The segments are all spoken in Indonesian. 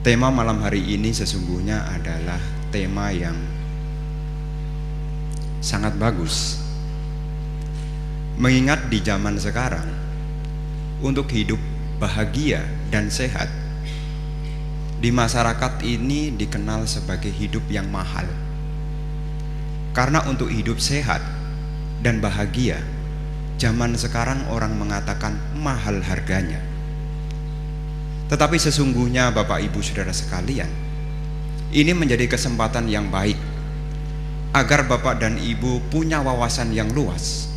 Tema malam hari ini sesungguhnya adalah tema yang sangat bagus. Mengingat di zaman sekarang, untuk hidup bahagia dan sehat, di masyarakat ini dikenal sebagai hidup yang mahal. Karena untuk hidup sehat dan bahagia, zaman sekarang orang mengatakan mahal harganya. Tetapi sesungguhnya Bapak Ibu Saudara sekalian, ini menjadi kesempatan yang baik agar Bapak dan Ibu punya wawasan yang luas.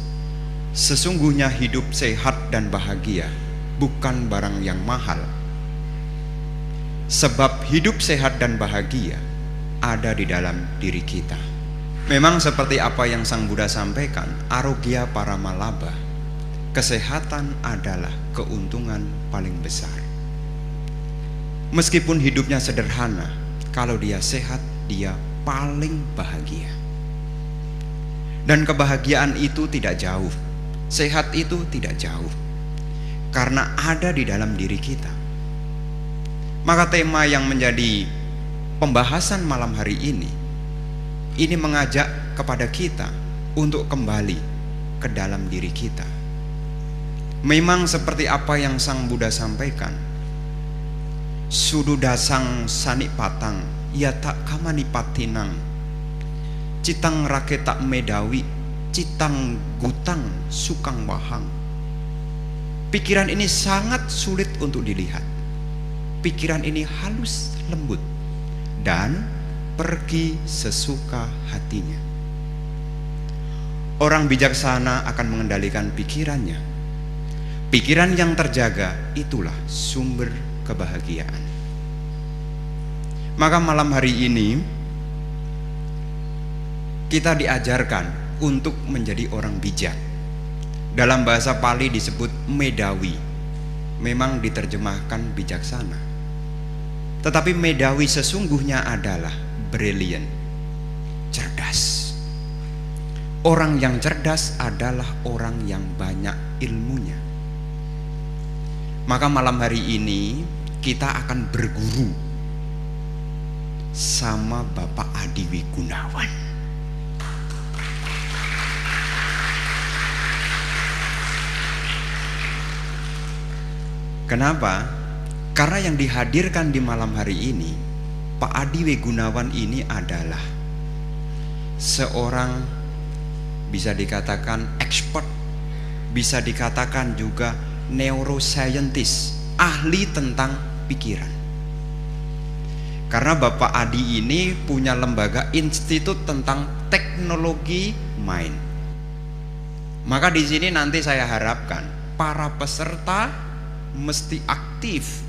Sesungguhnya hidup sehat dan bahagia bukan barang yang mahal. Sebab hidup sehat dan bahagia ada di dalam diri kita. Memang seperti apa yang Sang Buddha sampaikan, arogya paramalabha, kesehatan adalah keuntungan paling besar. Meskipun hidupnya sederhana, kalau dia sehat, dia paling bahagia. Dan kebahagiaan itu tidak jauh, sehat itu tidak jauh, karena ada di dalam diri kita. Maka tema yang menjadi pembahasan malam hari ini mengajak kepada kita untuk kembali ke dalam diri kita. Memang seperti apa yang Sang Buddha sampaikan, sududasang sanipatang yata kamanipatinang citang raketak medawi citang gutang sukang wahang. Pikiran ini sangat sulit untuk dilihat. Pikiran ini halus lembut dan pergi sesuka hatinya. Orang bijaksana akan mengendalikan pikirannya. Pikiran yang terjaga itulah sumber kebahagiaan. Maka malam hari ini kita diajarkan untuk menjadi orang bijak. Dalam bahasa Pali disebut medawi. Memang diterjemahkan bijaksana. Tetapi medawi sesungguhnya adalah brilliant, cerdas. Orang yang cerdas adalah orang yang banyak ilmunya. Maka malam hari ini kita akan berguru sama Bapak Adiwi Gunawan. Kenapa? Karena yang dihadirkan di malam hari ini, Pak Adiwi Gunawan ini adalah seorang bisa dikatakan expert, bisa dikatakan juga neuroscientist, ahli tentang pikiran. Karena Bapak Adi ini punya lembaga institut tentang teknologi mind. Maka di sini nanti saya harapkan para peserta mesti aktif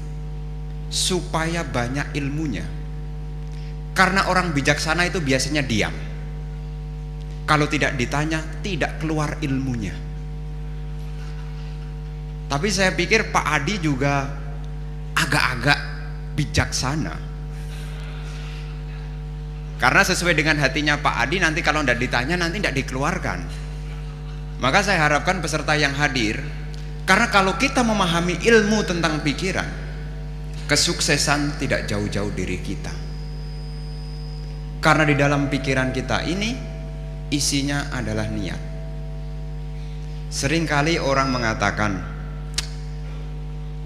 supaya banyak ilmunya. Karena orang bijaksana itu biasanya diam. Kalau tidak ditanya, tidak keluar ilmunya. Tapi saya pikir Pak Adi juga agak-agak bijaksana. Karena sesuai dengan hatinya Pak Adi, nanti kalau tidak ditanya, nanti tidak dikeluarkan. Maka saya harapkan peserta yang hadir, karena kalau kita memahami ilmu tentang pikiran, kesuksesan tidak jauh-jauh dari kita. Karena di dalam pikiran kita ini, isinya adalah niat. Seringkali orang mengatakan,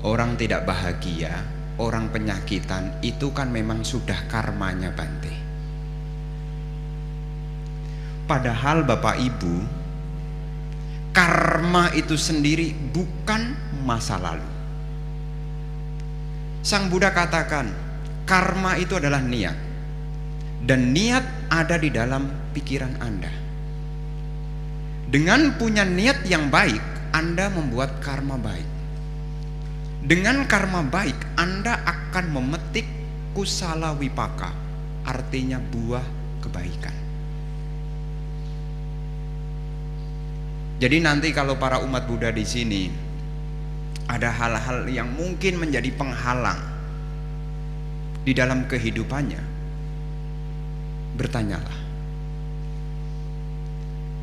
orang tidak bahagia, orang penyakitan, itu kan memang sudah karmanya Bante. Padahal Bapak Ibu, karma itu sendiri bukan masa lalu. Sang Buddha katakan, karma itu adalah niat. Dan niat ada di dalam pikiran Anda. Dengan punya niat yang baik, Anda membuat karma baik. Dengan karma baik, Anda akan memetik kusala wipaka, artinya buah kebaikan. Jadi nanti kalau para umat Buddha di sini ada hal-hal yang mungkin menjadi penghalang di dalam kehidupannya, bertanyalah.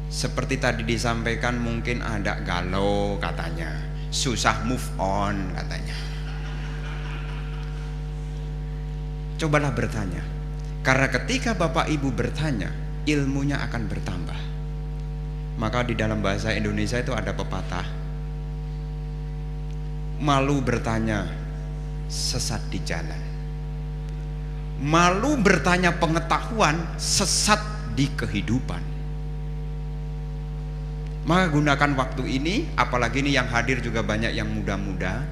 Seperti tadi disampaikan, mungkin ada galau katanya, susah move on katanya. Cobalah bertanya. Karena ketika Bapak Ibu bertanya, ilmunya akan bertambah. Maka di dalam bahasa Indonesia itu ada pepatah, malu bertanya, sesat di jalan. Malu bertanya pengetahuan, sesat di kehidupan. Maka gunakan waktu ini, apalagi ini yang hadir juga banyak yang muda-muda.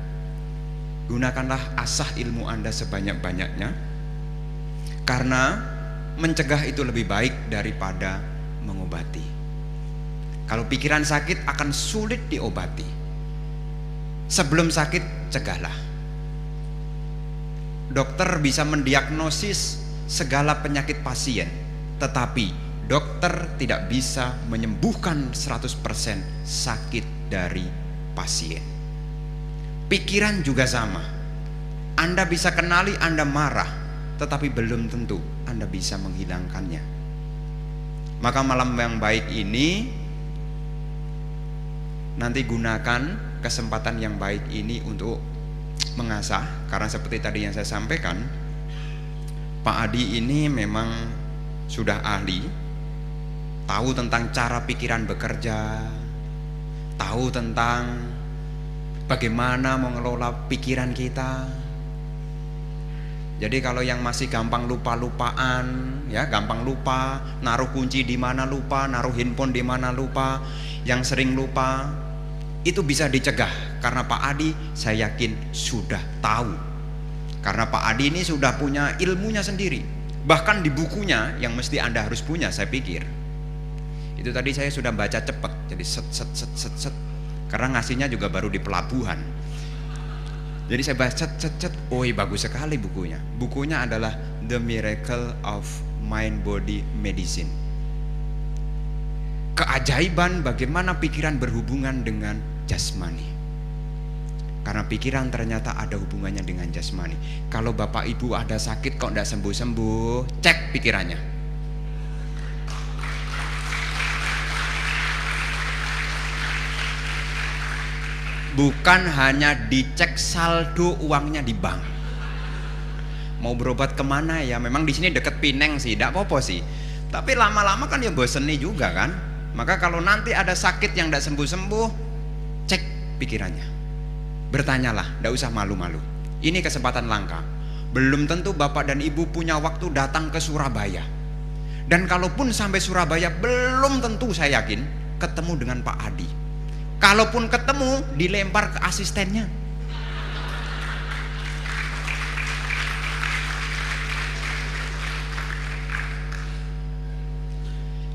Gunakanlah asah ilmu Anda sebanyak-banyaknya, karena mencegah itu lebih baik daripada mengobati. Kalau pikiran sakit akan sulit diobati. Sebelum sakit, cegahlah. Dokter bisa mendiagnosis segala penyakit pasien, tetapi dokter tidak bisa menyembuhkan 100% sakit dari pasien. Pikiran juga sama. Anda bisa kenali Anda marah, tetapi belum tentu Anda bisa menghilangkannya. Maka malam yang baik ini, nanti gunakan kesempatan yang baik ini untuk mengasah. Karena seperti tadi yang saya sampaikan, Pak Adi ini memang sudah ahli, tahu tentang cara pikiran bekerja, tahu tentang bagaimana mengelola pikiran kita. Jadi kalau yang masih gampang lupa-lupaan, ya gampang lupa, naruh kunci di mana lupa, naruh handphone di mana lupa, yang sering lupa, itu bisa dicegah. Karena Pak Adi saya yakin sudah tahu. Karena Pak Adi ini sudah punya ilmunya sendiri. Bahkan di bukunya yang mesti Anda harus punya, saya pikir. Itu tadi saya sudah baca cepat, jadi set. Karena ngasihnya juga baru di pelabuhan. Jadi saya baca cet. Oh, bagus sekali bukunya. Bukunya adalah The Miracle of Mind Body Medicine. Keajaiban bagaimana pikiran berhubungan dengan jasmani. Karena pikiran ternyata ada hubungannya dengan jasmani. Kalau Bapak Ibu ada sakit kok tidak sembuh-sembuh, cek pikirannya. Bukan hanya dicek saldo uangnya di bank. Mau berobat kemana ya? Memang di sini deket Pineng sih, tidak apa-apa sih. Tapi lama-lama kan ya bosen nih juga kan. Maka kalau nanti ada sakit yang tidak sembuh-sembuh, cek pikirannya. Bertanyalah, tidak usah malu-malu. Ini kesempatan langka. Belum tentu Bapak dan Ibu punya waktu datang ke Surabaya. Dan kalaupun sampai Surabaya, belum tentu saya yakin ketemu dengan Pak Adi. Kalaupun ketemu, dilempar ke asistennya.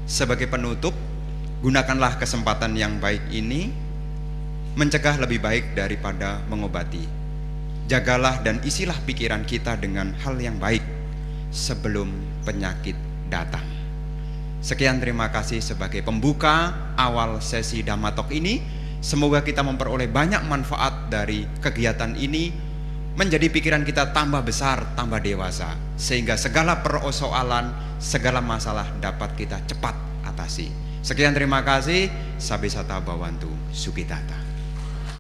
Sebagai penutup, gunakanlah kesempatan yang baik ini. Mencegah lebih baik daripada mengobati. Jagalah dan isilah pikiran kita dengan hal yang baik sebelum penyakit datang. Sekian, terima kasih sebagai pembuka awal sesi Dhamma Talk ini. Semoga kita memperoleh banyak manfaat dari kegiatan ini, menjadi pikiran kita tambah besar, tambah dewasa, sehingga segala persoalan, segala masalah dapat kita cepat atasi. Sekian, terima kasih. Sabisata Bhawantu Sukitata.